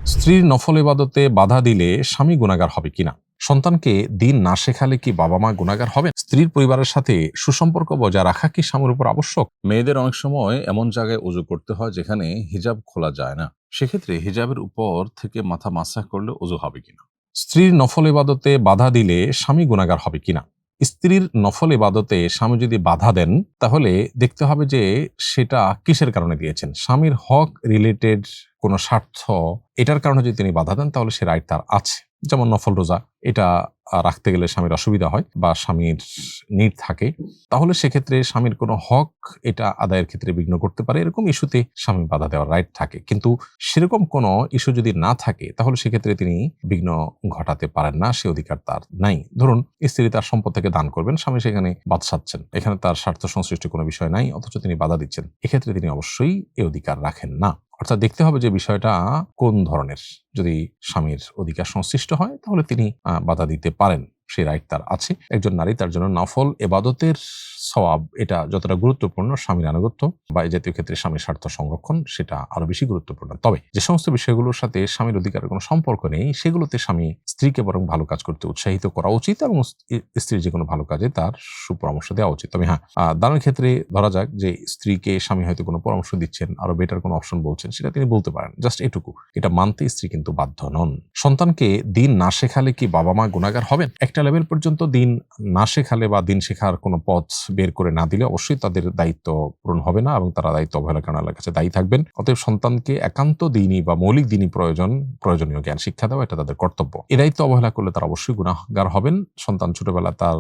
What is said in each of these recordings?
স্ত্রীর নফল ইবাদতে বাধা দিলে স্বামী গুনাহগার হবে কিনা? সন্তানকে দিন না শেখালে কি বাবা মা গুনাহগার হবেন? স্ত্রীর পরিবারের সাথে সুসম্পর্ক বজায় রাখা কি স্বামীর উপর আবশ্যক? মেয়েদের অনেক সময় এমন জায়গায় ওযু করতে হয় যেখানে হিজাব খোলা যায় না। সেক্ষেত্রে হিজাবের উপর থেকে মাথা মাসাহ করলে ওযু হবে কিনা? স্ত্রীর নফল ইবাদতে বাধা দিলে স্বামী গুনাহগার হবে কিনা? স্ত্রীর নফল ইবাদতে স্বামী যদি বাধা দেন, তাহলে দেখতে হবে যে সেটা কিসের কারণে দিয়েছেন। স্বামীর হক রিলেটেড কোনো স্বার্থ, এটার কারণে যদি তিনি বাধা দেন তাহলে সে রাইট তার আছে। যেমন নফল রোজা, এটা রাখতে গেলে স্বামীর অসুবিধা হয় বা স্বামীর নিড থাকে, তাহলে সেক্ষেত্রে স্বামীর কোনো হক এটা আদায়ের ক্ষেত্রে বিঘ্ন করতে পারে। এরকম ইস্যুতে স্বামী বাধা দেওয়ার রাইট থাকে। কিন্তু সেরকম কোনো ইস্যু যদি না থাকে তাহলে সেক্ষেত্রে তিনি বিঘ্ন ঘটাতে পারেন না, সে অধিকার তার নাই। ধরুন স্ত্রী তার সম্পদ থেকে দান করবেন, স্বামী সেখানে বাদ সাধছেন, এখানে তার স্বার্থ সংশ্লিষ্ট কোনো বিষয় নাই, অথচ তিনি বাধা দিচ্ছেন, এক্ষেত্রে তিনি অবশ্যই এ অধিকার রাখেন না। অর্থাৎ দেখতে হবে যে বিষয়টা কোন ধরনের। যদি স্বামীর অধিকার সংশ্লিষ্ট হয় তাহলে তিনি বাধা দিতে পারেন, সেই রাইট তার আছে। একজন নারী তার জন্য নফল এবাদতের সওয়াব এটা যতটা গুরুত্বপূর্ণ, স্বামীর আনুগত্য বা এই জাতীয় ক্ষেত্রে স্বামীর স্বার্থ সংরক্ষণ সেটা আরো বেশি গুরুত্বপূর্ণ। তবে যে সমস্ত বিষয়গুলোর সাথে স্বামীর অধিকারের কোনো সম্পর্ক নেই, সেগুলোতে স্বামী স্ত্রীকে বরং ভালো কাজ করতে উৎসাহিত করা উচিত এবং স্ত্রীর যে কোনো ভালো কাজে তার সুপরামর্শ দেওয়া উচিত। তবে হ্যাঁ, দানের ক্ষেত্রে ধরা যাক যে স্ত্রীকে স্বামী হয়তো কোনো পরামর্শ দিচ্ছেন, আরো বেটার কোনো অপশন বলছেন, সেটা তিনি বলতে পারেন, জাস্ট এটুকু। এটা মানতে স্ত্রী কিন্তু বাধ্য নন। সন্তানকে দিন না শেখালে কি বাবা মা গুনাহগার হবেন? একটা লেভেল পর্যন্ত দিন না শেখালে বা দিন শেখার কোনো পথ বের করে না দিলে অবশ্যই তাদের দায়িত্ব পূরণ হবে না এবং তারা দায়িত্ব অবহেলা করার আল্লাহর কাছে দায়ী থাকবেন। অতএব সন্তানকে একান্ত দিনই বা মৌলিক দিনই প্রয়োজনীয় জ্ঞান শিক্ষা দেওয়া এটা তাদের কর্তব্য। এই দায়িত্ব অবহেলা করলে তারা অবশ্যই গুনাহগার হবেন। সন্তান ছোটবেলা তার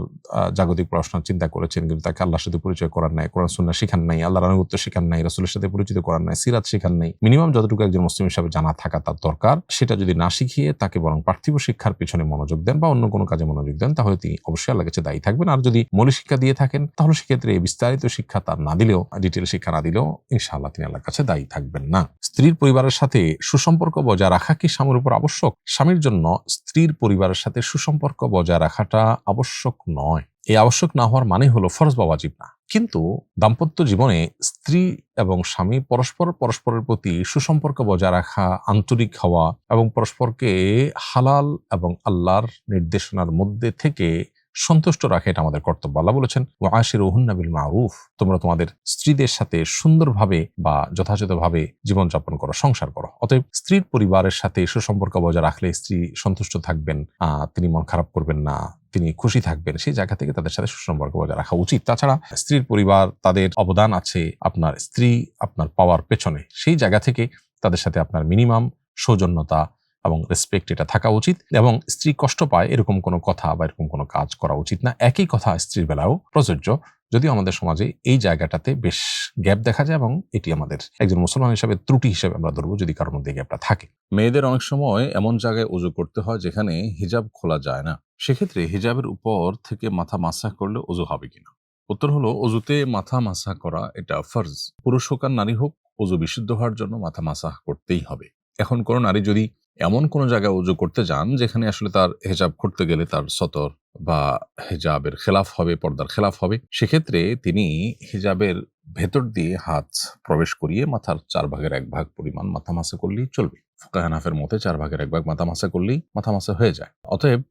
জাগতিক পড়াশোনার চিন্তা করেছেন, কিন্তু তাকে আল্লাহর সাথে পরিচয় করার নাই, কোরআন সুন্নাহ শিখান নাই, আল্লাহর আনুগত্য শিখান নাই, রাসূলের সাথে পরিচিত করার নাই, সিরাত শিখান নাই। মিনিমাম যতটুকু একজন মুসলিম হিসাবে জানা থাকা তার দরকার, সেটা যদি না শিখিয়ে তাকে বরং পার্থিব শিক্ষার পিছনে মনোযোগ দেন বা অন্য কোনো কাজে মনোযোগ দেন, তাহলে তিনি অবশ্যই আল্লাহর কাছে দায়ী থাকবেন। আর যদি মৌলিক শিক্ষা দিয়ে থাকেন তাহলে সেক্ষেত্রে বিস্তারিত শিক্ষা তার না দিলেও, ডিটেল শিক্ষা না দিলেও ইনশাআল্লাহ তিনি আল্লাহর কাছে দায়ী থাকবেন না। স্ত্রীর পরিবারের সাথে সুসম্পর্ক বজায় রাখা কি স্বামীর উপর আবশ্যক? স্বামীর জন্য স্ত্রীর পরিবারের সাথে সুসম্পর্ক বজায় রাখাটা আবশ্যক নয়। এই আবশ্যক না হওয়ার মানে হলো ফরজ বা ওয়াজিব না। কিন্তু দাম্পত্য জীবনে স্ত্রী এবং স্বামী পরস্পরের প্রতি সুসম্পর্ক বজায় রাখা, আন্তরিক হওয়া এবং পরস্পরকে হালাল এবং আল্লাহর নির্দেশনার মধ্যে থেকে সন্তুষ্ট রাখা, এটা আমাদের কর্তব্য। আল্লাহ বলেছেন, ওয়াশিরুহুন্না বিল মারুফ, তোমরা তোমাদের স্ত্রীদের সাথে সুন্দরভাবে বা যথাযথভাবে জীবনযাপন করো, সংসার করো। অতএব স্ত্রীর পরিবারের সাথে সুসম্পর্ক বজায় রাখলে স্ত্রী সন্তুষ্ট থাকবেন, তিনি মন খারাপ করবেন না, তিনি খুশি থাকবেন, সেই জায়গা থেকে তাদের সাথে সুসম্পর্ক বজায় রাখা উচিত। তাছাড়া স্ত্রীর পরিবার, তাদের অবদান আছে আপনার স্ত্রী আপনার পাওয়ার পেছনে, সেই জায়গা থেকে তাদের সাথে আপনার মিনিমাম সৌজন্যতা এবং রেসপেক্ট এটা থাকা উচিত এবং স্ত্রী কষ্ট পায় এরকম কোনো কথা বা এরকম কোনো কাজ করা উচিত না। একই কথা স্ত্রীর বেলাও প্রযোজ্য, যদিও আমাদের সমাজে এই জায়গাটাতে বেশ গ্যাপ দেখা যায় এবং এটি আমাদের একজন মুসলমান হিসেবে ত্রুটি হিসেবে আমরা ধরবো যদি কারোর মধ্যে গ্যাপটা থাকে। মেয়েদের অনেক সময় এমন জায়গায় ওযু করতে হয় যেখানে হিজাব খোলা যায় না। সেক্ষেত্রে হিজাবের উপর থেকে মাথা মাসাহ করলে ওযু হবে কিনা? উত্তর হলো, ওযুতে মাথা মাসাহ করা এটা ফরজ। পুরুষ হোক আর নারী হোক, ওযু বিশুদ্ধ হওয়ার জন্য মাথা মাসাহ করতেই হবে। এখন কোনো নারী যদি এমন কোনো জায়গায় ওযু করতে যান যেখানে আসলে তার হিজাব করতে গেলে তার সতর বা হিজাবের খেলাফ হবে, পর্দার খেলাফ হবে, সেক্ষেত্রে তিনি হিজাবের ভেতর দিয়ে হাত প্রবেশ করিয়ে মাথার 1/4 পরিমাণ মাথা মাসা করলেই চলবে। ফুকাহে হানাফের মতে 1/4 মাথা মাসা করলেই মাথা মাসা হয়ে যায়। অতএব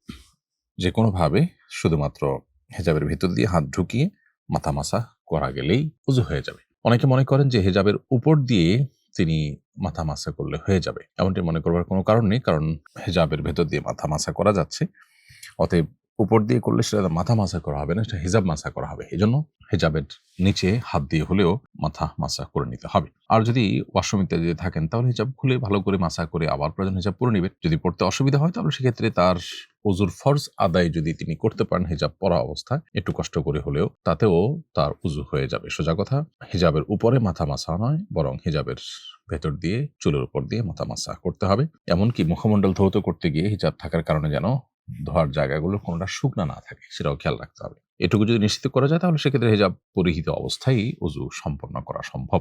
যে কোনো ভাবে শুধুমাত্র হিজাবের ভেতর দিয়ে হাত ঢুকিয়ে মাথা মাসা করা গেলেই ওযু হয়ে যাবে। অনেকে মনে করেন যে হিজাবের উপর দিয়ে তিনি মাথা মাসা করলে হয়ে যাবে, এমনটি মনে করবার কোনো কারণ নেই, কারণ হিজাবের ভেতর দিয়ে মাথা মাসা করা যাচ্ছে। অতএব উপর দিয়ে করলে সেটা মাথা মাসা করা হবে না, সেটা হিজাব মাসা করা হবে। এজন্য হিজাবের নিচে হাত দিয়ে হলেও মাথা মাসা করে নিতে হবে। আর যদি ওয়াশরুম ইত্যাদিতে থাকেন তাহলে হিজাব খুলে ভালো করে মাসা করে আবার প্রয়োজন হিজাব পরে নেবেন। যদি পড়তে অসুবিধা হয় তাহলে সেক্ষেত্রে তার ওযুর ফরজ আদায় যদি তিনি করতে পারেন হিজাব পরা অবস্থায়, একটু কষ্ট করে হলেও, তাতেও তার ওযু হয়ে যাবে। সোজা কথা, হিজাবের উপরে মাথা মাসা নয়, বরং হিজাবের ভেতর দিয়ে চুলের উপর দিয়ে মাথা মাসা করতে হবে। এমনকি মুখমণ্ডল ধৌত করতে গিয়ে হিজাব থাকার কারণে যেন ধোয়ার জায়গাগুলো কোনোটা শুকনা না থাকে সেটাও খেয়াল রাখতে হবে। এটুকু যদি নিশ্চিত করা যায় তাহলে সেক্ষেত্রে হিজাব পরিহিত অবস্থায় ওযু সম্পন্ন করা সম্ভব।